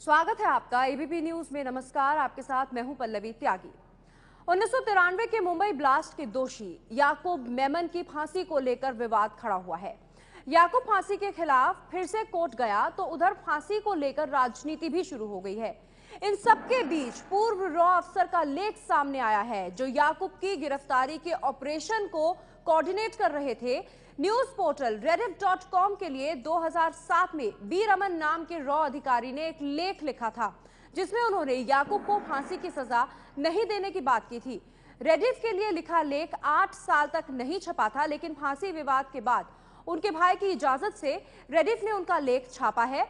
स्वागत है आपका एबीपी न्यूज में। नमस्कार, आपके साथ मैं हूं पल्लवी त्यागी। 1993 के मुंबई ब्लास्ट के दोषी याकूब मेमन की फांसी को लेकर विवाद खड़ा हुआ है। याकूब फांसी के खिलाफ फिर से कोर्ट गया तो उधर फांसी को लेकर राजनीति भी शुरू हो गई है। इन सबके बीच पूर्व रॉ अफसर का लेख सामने आया है जो याकूब की गिरफ्तारी के ऑपरेशन को कोऑर्डिनेट कर रहे थे। न्यूज पोर्टल rediff.com के लिए 2007 में बी रमन नाम के रॉ अधिकारी ने एक लेख लिखा था जिसमें उन्होंने याकूब को फांसी की सजा नहीं देने की बात की थी। रेडिफ के लिए लिखा लेख 8 साल तक नहीं छपा था, लेकिन फांसी विवाद के बाद उनके भाई की इजाजत से रेडिफ ने उनका लेख छापा है।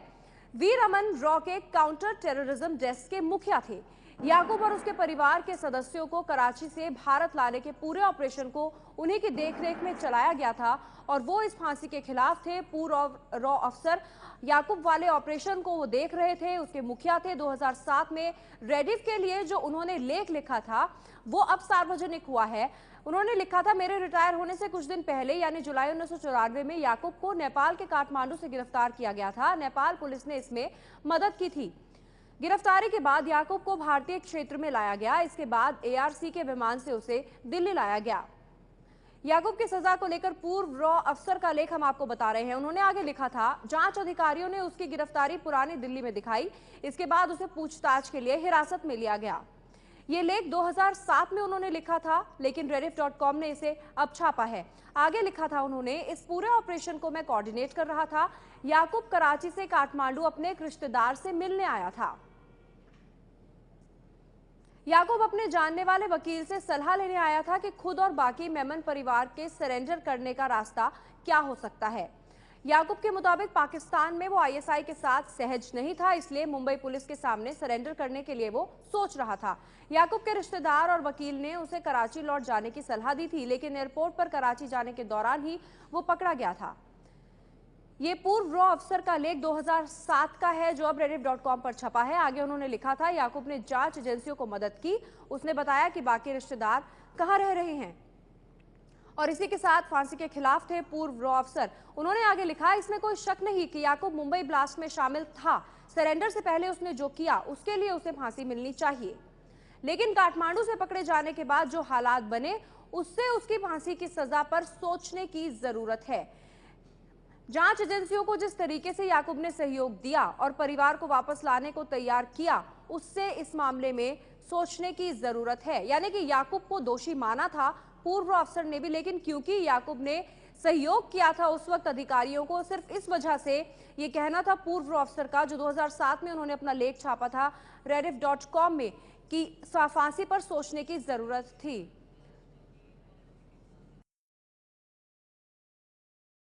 वी रमन रॉ के काउंटर टेररिज्म डेस्क के मुखिया थे। याकूब और उसके परिवार के सदस्यों को कराची से भारत लाने के पूरे ऑपरेशन को उन्हीं की देखरेख में चलाया गया था और वो इस फांसी के खिलाफ थे। पूर्व रॉ अफसर याकूब वाले ऑपरेशन को वो देख रहे थे, उसके मुखिया थे। 2007 में रेडिफ के लिए जो उन्होंने लेख लिखा था वो अब सार्वजनिक हुआ है। उन्होंने लिखा था, मेरे रिटायर होने से कुछ दिन पहले यानी जुलाई 1994 में याकूब को नेपाल के काठमांडू से गिरफ्तार किया गया था। नेपाल पुलिस ने इसमें मदद की थी। गिरफ्तारी के बाद याकूब को भारतीय क्षेत्र में लाया गया। इसके बाद एआरसी के विमान से उसे दिल्ली लाया गया। याकूब की सजा को लेकर पूर्व रॉ अफसर का लेख हम आपको बता रहे हैं। उन्होंने आगे लिखा था, जांच अधिकारियों ने उसकी गिरफ्तारी पुरानी दिल्ली में दिखाई। इसके बाद उसे पूछताछ के लिए हिरासत में लिया गया। ये लेख 2007 में उन्होंने लिखा था, लेकिन rediff.com ने इसे अब छापा है। आगे लिखा था उन्होंने, इस पूरे ऑपरेशन को मैं कोऑर्डिनेट कर रहा था। याकूब कराची से काठमांडू अपने एक रिश्तेदार से मिलने आया था। याकूब अपने जानने वाले वकील से सलाह लेने आया था कि खुद और बाकी मेमन परिवार के सरेंडर करने का रास्ता क्या हो सकता है। याकूब के मुताबिक पाकिस्तान में वो आईएसआई के साथ सहज नहीं था, इसलिए मुंबई पुलिस के सामने सरेंडर करने के लिए वो सोच रहा था। याकूब के रिश्तेदार और वकील ने उसे कराची लौट जाने की सलाह दी थी, लेकिन एयरपोर्ट पर कराची जाने के दौरान ही वो पकड़ा गया था। ये पूर्व रॉ अफसर का लेख 2007 का है जो अब rediff.com पर छपा है। आगे उन्होंने लिखा था, याकूब ने जांच एजेंसियों को मदद की। उसने बताया कि बाकी रिश्तेदार कहां रह रहे हैं और इसी के साथ फांसी के खिलाफ थे पूर्व रॉ अफसर। उन्होंने आगे लिखा, इसमें कोई शक नहीं कि याकूब मुंबई ब्लास्ट में शामिल था। सरेंडर से पहले उसने जो किया उसके लिए उसे फांसी मिलनी चाहिए, लेकिन काठमांडू से पकड़े जाने के बाद जो हालात बने उससे उसकी फांसी की सजा पर सोचने की जरूरत है। जांच एजेंसियों को जिस तरीके से याकूब ने सहयोग दिया और परिवार को वापस लाने को तैयार किया, उससे इस मामले में सोचने की जरूरत है। यानी कि याकूब को दोषी माना था पूर्व अफसर ने भी, लेकिन क्योंकि याकूब ने सहयोग किया था उस वक्त अधिकारियों को, सिर्फ इस वजह से ये कहना था पूर्व अफसर का, जो 2007 में उन्होंने अपना लेख छापा था rediff.com में, कि फांसी पर सोचने की जरूरत थी।